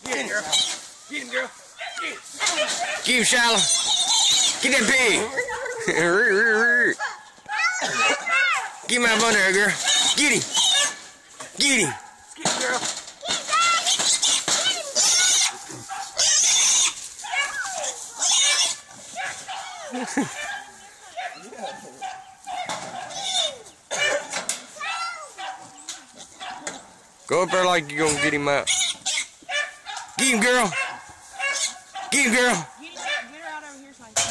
Get him, girl. Get him, girl. Get him. Get him, Shiloh. Get that pig. Get him out from under there, girl. Get him. Get him. Get him, girl. Go up there like you're gonna get him out. Get him, girl. Get him, girl. Get her out over here so I can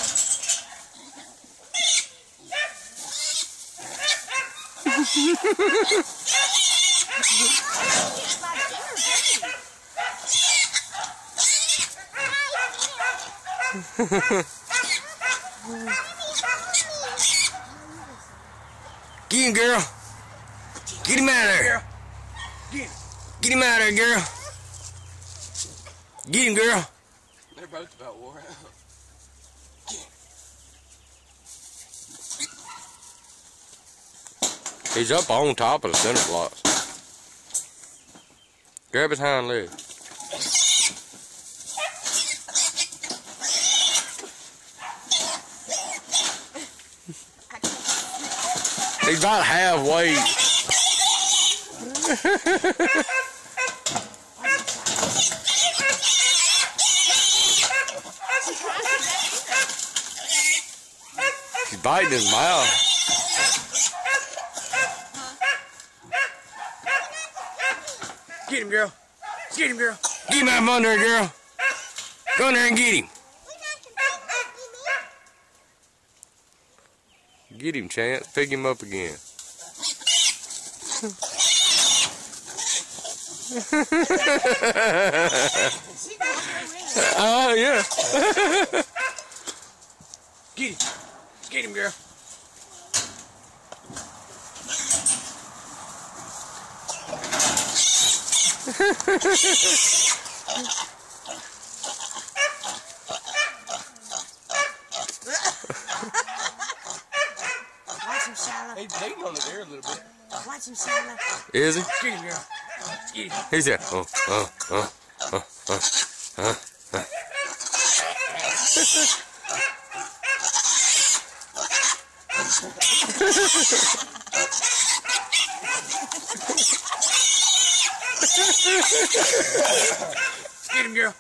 Get him, girl. Get him out of there. Get him out of there, girl. Get him, girl. They're both about wore out. He's up on top of the center blocks. Grab his hind leg. He's about halfway. He's biting his mouth. Get him, girl. Get him, girl. Get him out from under there, girl. Go in there and get him. Get him, Chance. Pick him up again. Yeah. Get him. Get him, girl. watch him, Shiloh. He's leaning on the air a little bit. Watch him, Shiloh. Is he? Get him, girl. Get him. He's there. Get him, girl.